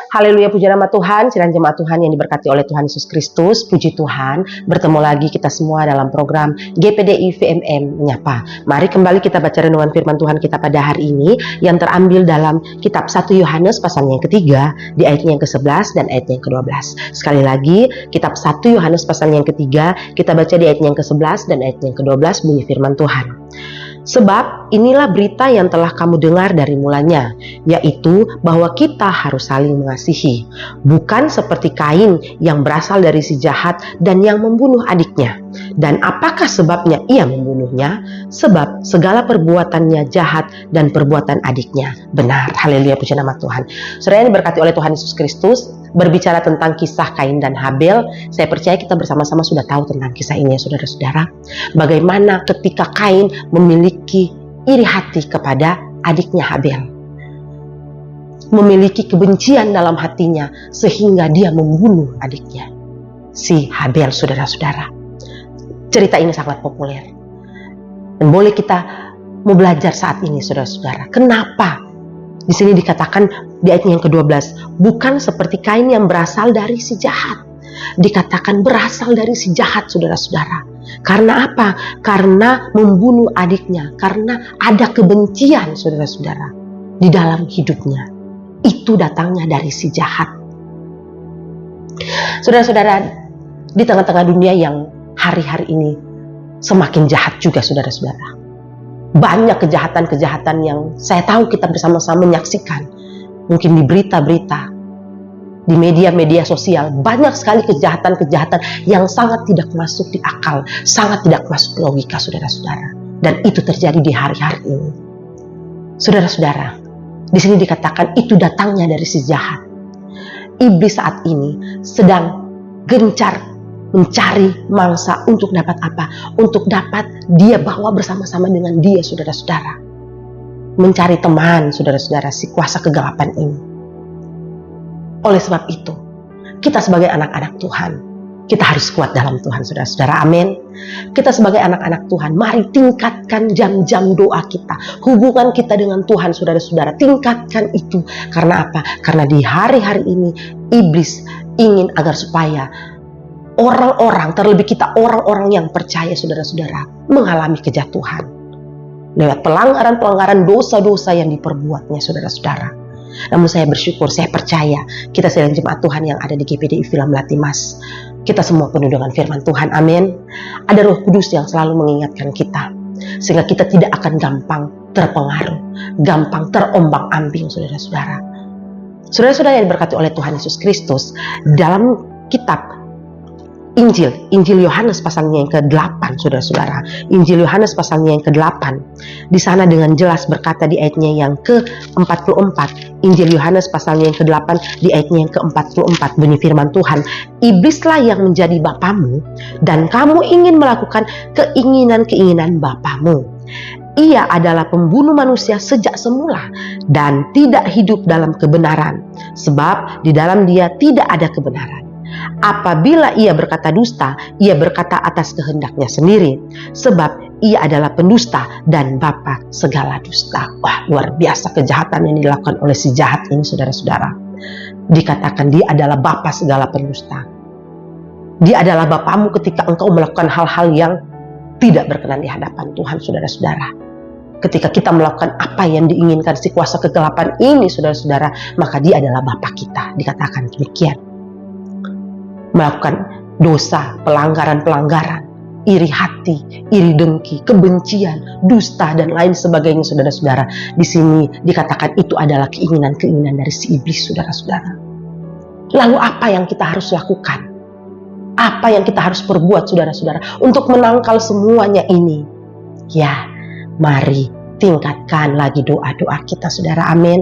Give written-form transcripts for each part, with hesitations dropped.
Haleluya, puji nama Tuhan, sidang jemaat Tuhan yang diberkati oleh Tuhan Yesus Kristus. Puji Tuhan, bertemu lagi kita semua dalam program GPDI VMM Menyapa. Mari kembali kita baca renungan firman Tuhan kita pada hari ini yang terambil dalam kitab 1 Yohanes pasalnya yang ketiga, di ayatnya yang ke-11 dan ayatnya yang ke-12. Sekali lagi, kitab 1 Yohanes pasalnya yang ketiga, kita baca di ayatnya yang ke-11 dan ayatnya yang ke-12, bunyi firman Tuhan. Sebab inilah berita yang telah kamu dengar dari mulanya, yaitu bahwa kita harus saling mengasihi, bukan seperti Kain yang berasal dari si jahat dan yang membunuh adiknya. Dan apakah sebabnya ia membunuhnya? Sebab segala perbuatannya jahat dan perbuatan adiknya benar. Haleluya, puji nama Tuhan. Saudara yang diberkati oleh Tuhan Yesus Kristus, berbicara tentang kisah Kain dan Habel, saya percaya kita bersama-sama sudah tahu tentang kisah ini ya saudara-saudara. Bagaimana ketika Kain memiliki iri hati kepada adiknya Habel, memiliki kebencian dalam hatinya sehingga dia membunuh adiknya si Habel, saudara-saudara. Cerita ini sangat populer dan boleh kita mau belajar saat ini, saudara-saudara. Kenapa di sini dikatakan di ayat yang ke-12, bukan seperti Kain yang berasal dari si jahat. Dikatakan berasal dari si jahat, saudara-saudara. Karena apa? Karena membunuh adiknya, karena ada kebencian, saudara-saudara, di dalam hidupnya. Itu datangnya dari si jahat. Saudara-saudara, di tengah-tengah dunia yang hari-hari ini semakin jahat juga, saudara-saudara. Banyak kejahatan-kejahatan yang saya tahu kita bersama-sama menyaksikan. Mungkin di berita-berita, di media-media sosial, banyak sekali kejahatan-kejahatan yang sangat tidak masuk di akal, sangat tidak masuk logika, saudara-saudara. Dan itu terjadi di hari-hari ini. Saudara-saudara, di sini dikatakan itu datangnya dari si jahat. Iblis saat ini sedang gencar mencari mangsa untuk dapat apa? Untuk dapat dia bawa bersama-sama dengan dia, saudara-saudara. Mencari teman, saudara-saudara, si kuasa kegelapan ini. Oleh sebab itu, kita sebagai anak-anak Tuhan, kita harus kuat dalam Tuhan, saudara-saudara. Amin. Kita sebagai anak-anak Tuhan, mari tingkatkan jam-jam doa kita, hubungan kita dengan Tuhan, saudara-saudara. Tingkatkan itu. Karena apa? Karena di hari-hari ini, iblis ingin agar supaya orang-orang, terlebih kita orang-orang yang percaya, saudara-saudara, mengalami kejatuhan lewat pelanggaran-pelanggaran dosa-dosa yang diperbuatnya, saudara-saudara. Namun saya bersyukur, saya percaya kita sedang jemaat Tuhan yang ada di GPDI Villa Melati Mas, kita semua penuh dengan firman Tuhan. Amin. Ada Roh Kudus yang selalu mengingatkan kita, sehingga kita tidak akan gampang terpengaruh, gampang terombang-ambing, saudara-saudara. Saudara-saudara yang diberkati oleh Tuhan Yesus Kristus, dalam kitab Injil Yohanes pasalnya yang ke-8, saudara-saudara. Injil Yohanes pasalnya yang ke-8. Di sana dengan jelas berkata di ayatnya yang ke-44. Injil Yohanes pasalnya yang ke-8 di ayatnya yang ke-44. Bunyi firman Tuhan, iblislah yang menjadi bapamu dan kamu ingin melakukan keinginan-keinginan bapamu. Ia adalah pembunuh manusia sejak semula dan tidak hidup dalam kebenaran, sebab di dalam dia tidak ada kebenaran. Apabila ia berkata dusta, ia berkata atas kehendaknya sendiri, sebab ia adalah pendusta dan bapa segala dusta. Wah, luar biasa kejahatan yang dilakukan oleh si jahat ini, saudara-saudara. Dikatakan dia adalah bapa segala pendusta. Dia adalah bapamu ketika engkau melakukan hal-hal yang tidak berkenan di hadapan Tuhan, saudara-saudara. Ketika kita melakukan apa yang diinginkan si kuasa kegelapan ini, saudara-saudara, maka dia adalah bapa kita. Dikatakan demikian. Melakukan dosa, pelanggaran-pelanggaran, iri hati, iri dengki, kebencian, dusta, dan lain sebagainya, saudara-saudara. Di sini dikatakan itu adalah keinginan-keinginan dari si iblis, saudara-saudara. Lalu apa yang kita harus lakukan? Apa yang kita harus perbuat, saudara-saudara, untuk menangkal semuanya ini? Ya, mari tingkatkan lagi doa-doa kita, saudara. Amin.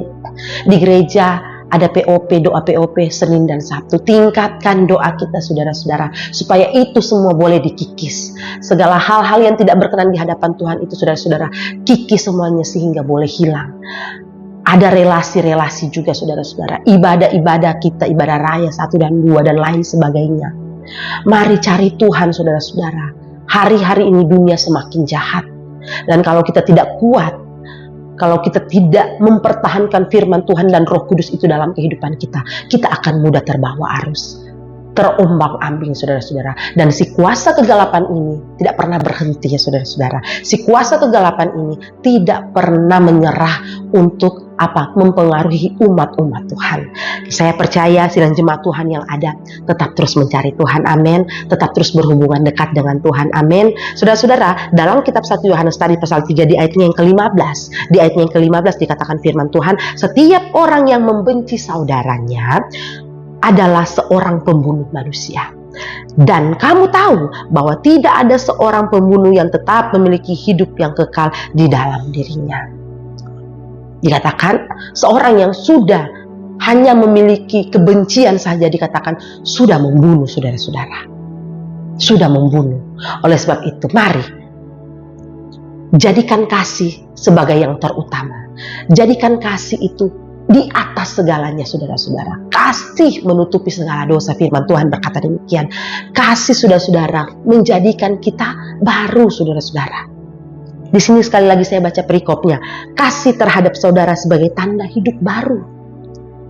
Di gereja ada POP, doa POP Senin dan Sabtu. Tingkatkan doa kita, saudara-saudara, supaya itu semua boleh dikikis. Segala hal-hal yang tidak berkenan di hadapan Tuhan itu, saudara-saudara, kikis semuanya sehingga boleh hilang. Ada relasi-relasi juga, saudara-saudara. Ibadah-ibadah kita, ibadah raya 1 dan 2 dan lain sebagainya. Mari cari Tuhan, saudara-saudara. Hari-hari ini dunia semakin jahat. Dan kalau kita tidak kuat kalau kita tidak mempertahankan firman Tuhan dan Roh Kudus itu dalam kehidupan kita, kita akan mudah terbawa arus, terombang-ambing, saudara-saudara. Dan si kuasa kegelapan ini tidak pernah berhenti, ya saudara-saudara. Si kuasa kegelapan ini tidak pernah menyerah untuk mempengaruhi umat-umat Tuhan. Saya percaya sidang jemaat Tuhan yang ada tetap terus mencari Tuhan, amin. Tetap terus berhubungan dekat dengan Tuhan, amin. Saudara-saudara, dalam kitab 1 Yohanes tadi pasal 3 di ayatnya yang ke-15, di ayatnya yang ke-15 dikatakan firman Tuhan, setiap orang yang membenci saudaranya adalah seorang pembunuh manusia. Dan kamu tahu bahwa tidak ada seorang pembunuh yang tetap memiliki hidup yang kekal di dalam dirinya. Dikatakan seorang yang sudah hanya memiliki kebencian saja dikatakan sudah membunuh, saudara-saudara. Sudah membunuh. Oleh sebab itu, mari jadikan kasih sebagai yang terutama. Jadikan kasih itu di atas segalanya, saudara-saudara. Kasih menutupi segala dosa, firman Tuhan berkata demikian. Kasih, saudara-saudara, menjadikan kita baru, saudara-saudara. Di sini sekali lagi saya baca perikopnya. Kasih terhadap saudara sebagai tanda hidup baru.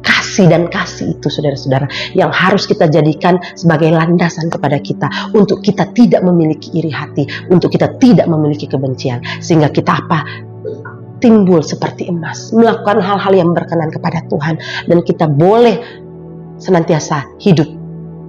Kasih dan kasih itu, saudara-saudara, yang harus kita jadikan sebagai landasan kepada kita untuk kita tidak memiliki iri hati, untuk kita tidak memiliki kebencian, sehingga kita timbul seperti emas, melakukan hal-hal yang berkenan kepada Tuhan, dan kita boleh senantiasa hidup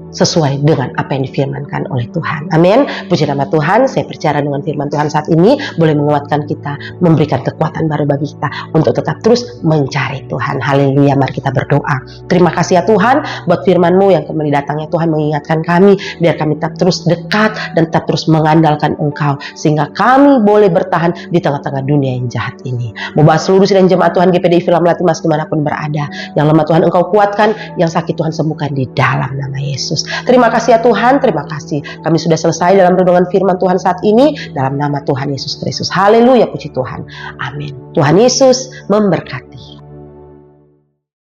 sesuai dengan apa yang difirmankan oleh Tuhan. Amin. Puji nama Tuhan. Saya percaya dengan firman Tuhan saat ini boleh menguatkan kita, memberikan kekuatan baru bagi kita untuk tetap terus mencari Tuhan. Haleluya. Mari kita berdoa. Terima kasih ya Tuhan buat firman-Mu yang kembali datangnya Tuhan mengingatkan kami, biar kami tetap terus dekat dan tetap terus mengandalkan Engkau, sehingga kami boleh bertahan di tengah-tengah dunia yang jahat ini. Membahas seluruh sidang jemaat Tuhan GPDI Villa Melati Mas dimanapun berada. Yang lemah Tuhan Engkau kuatkan, yang sakit Tuhan sembuhkan di dalam nama Yesus. Terima kasih ya Tuhan, terima kasih. Kami sudah selesai dalam renungan firman Tuhan saat ini, dalam nama Tuhan Yesus Kristus. Haleluya, puji Tuhan. Amin. Tuhan Yesus memberkati.